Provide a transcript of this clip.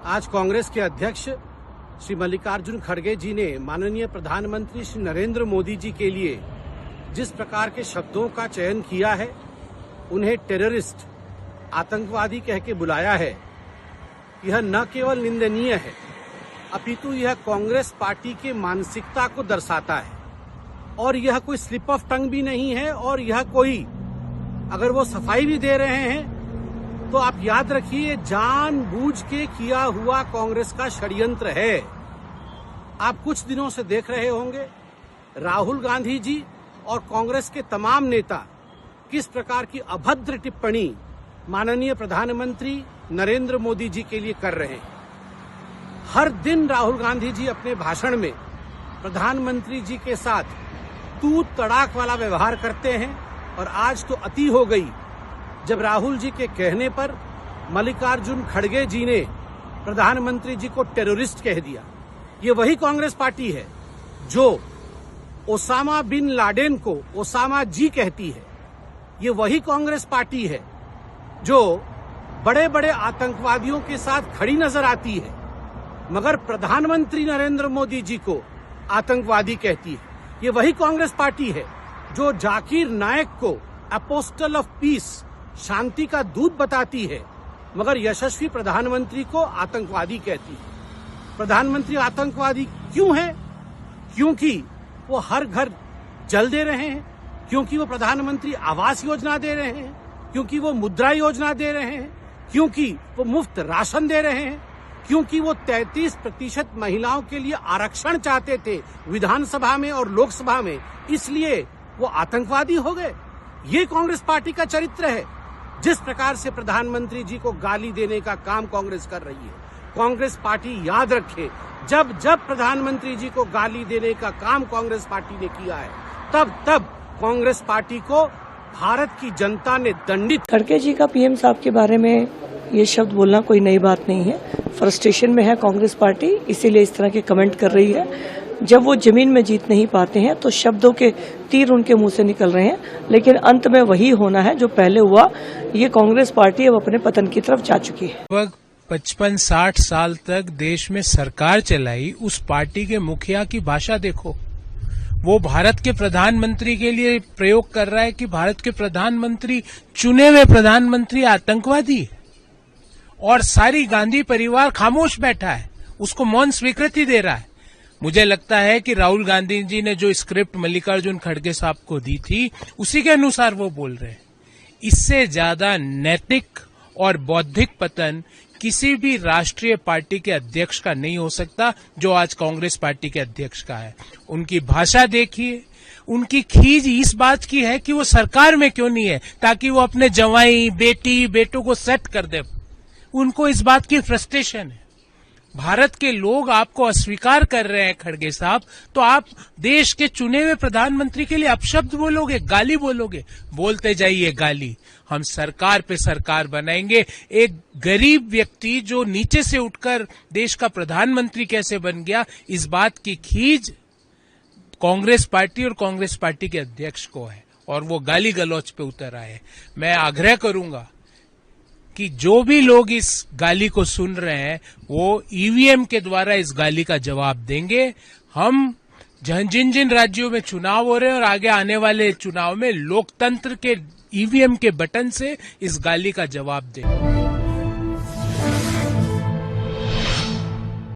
आज कांग्रेस के अध्यक्ष श्री मल्लिकार्जुन खड़गे जी ने माननीय प्रधानमंत्री श्री नरेंद्र मोदी जी के लिए जिस प्रकार के शब्दों का चयन किया है, उन्हें टेररिस्ट, आतंकवादी कह के बुलाया है, यह न केवल निंदनीय है अपितु यह कांग्रेस पार्टी के मानसिकता को दर्शाता है। और यह कोई स्लिप ऑफ टंग भी नहीं है, और यह कोई, अगर वो सफाई भी दे रहे हैं तो आप याद रखिए जानबूझ के किया हुआ कांग्रेस का षड्यंत्र है। आप कुछ दिनों से देख रहे होंगे राहुल गांधी जी और कांग्रेस के तमाम नेता किस प्रकार की अभद्र टिप्पणी माननीय प्रधानमंत्री नरेंद्र मोदी जी के लिए कर रहे हैं। हर दिन राहुल गांधी जी अपने भाषण में प्रधानमंत्री जी के साथ तू तड़ाक वाला व्यवहार करते हैं, और आज तो अति हो गई जब राहुल जी के कहने पर मल्लिकार्जुन खड़गे जी ने प्रधानमंत्री जी को टेररिस्ट कह दिया। ये वही कांग्रेस पार्टी है जो ओसामा बिन लाडेन को ओसामा जी कहती है। ये वही कांग्रेस पार्टी है जो बड़े बड़े आतंकवादियों के साथ खड़ी नजर आती है, मगर प्रधानमंत्री नरेंद्र मोदी जी को आतंकवादी कहती है। ये वही कांग्रेस पार्टी है जो जाकिर नायक को अपोस्टल ऑफ पीस, शांति का दूत बताती है, मगर यशस्वी प्रधानमंत्री को आतंकवादी कहती है। प्रधानमंत्री आतंकवादी क्यों है? क्योंकि वो हर घर जल दे रहे हैं, क्योंकि वो प्रधानमंत्री आवास योजना दे रहे हैं, क्योंकि वो मुद्रा योजना दे रहे हैं, क्योंकि वो मुफ्त राशन दे रहे हैं, क्योंकि वो 33% महिलाओं के लिए आरक्षण चाहते थे विधानसभा में और लोकसभा में, इसलिए वो आतंकवादी हो गए। ये कांग्रेस पार्टी का चरित्र है। जिस प्रकार से प्रधानमंत्री जी को गाली देने का काम कांग्रेस कर रही है, कांग्रेस पार्टी याद रखे जब जब प्रधानमंत्री जी को गाली देने का काम कांग्रेस पार्टी ने किया है, तब तब कांग्रेस पार्टी को भारत की जनता ने दंडित। खड़गे जी का पीएम साहब के बारे में ये शब्द बोलना कोई नई बात नहीं है। फ्रस्ट्रेशन में है कांग्रेस पार्टी, इसीलिए इस तरह के कमेंट कर रही है। जब वो जमीन में जीत नहीं पाते हैं तो शब्दों के तीर उनके मुंह से निकल रहे हैं, लेकिन अंत में वही होना है जो पहले हुआ। ये कांग्रेस पार्टी अब अपने पतन की तरफ जा चुकी है। लगभग 55-60 साल तक देश में सरकार चलाई उस पार्टी के मुखिया की भाषा देखो। वो भारत के प्रधानमंत्री के लिए प्रयोग कर रहा है कि भारत के प्रधानमंत्री, चुने हुए प्रधानमंत्री आतंकवादी, और सारी गांधी परिवार खामोश बैठा है, उसको मौन स्वीकृति दे रहा है। मुझे लगता है कि राहुल गांधी जी ने जो स्क्रिप्ट मल्लिकार्जुन खड़गे साहब को दी थी, उसी के अनुसार वो बोल रहे हैं। इससे ज्यादा नैतिक और बौद्धिक पतन किसी भी राष्ट्रीय पार्टी के अध्यक्ष का नहीं हो सकता, जो आज कांग्रेस पार्टी के अध्यक्ष का है। उनकी भाषा देखिए, उनकी खीज इस बात की है कि वो सरकार में क्यों नहीं है, ताकि वो अपने जवाई, बेटी, बेटों को सेट कर दे। उनको इस बात की फ्रस्ट्रेशन है। भारत के लोग आपको अस्वीकार कर रहे हैं खड़गे साहब, तो आप देश के चुने हुए प्रधानमंत्री के लिए अपशब्द बोलोगे, गाली बोलोगे। बोलते जाइए गाली, हम सरकार पे सरकार बनाएंगे। एक गरीब व्यक्ति जो नीचे से उठकर देश का प्रधानमंत्री कैसे बन गया, इस बात की खीज कांग्रेस पार्टी और कांग्रेस पार्टी के अध्यक्ष को है, और वो गाली गलौच पे उतर आए। मैं आग्रह करूंगा कि जो भी लोग इस गाली को सुन रहे हैं वो ईवीएम के द्वारा इस गाली का जवाब देंगे। हम जिन जिन राज्यों में चुनाव हो रहे हैं और आगे आने वाले चुनाव में लोकतंत्र के ईवीएम के बटन से इस गाली का जवाब देंगे।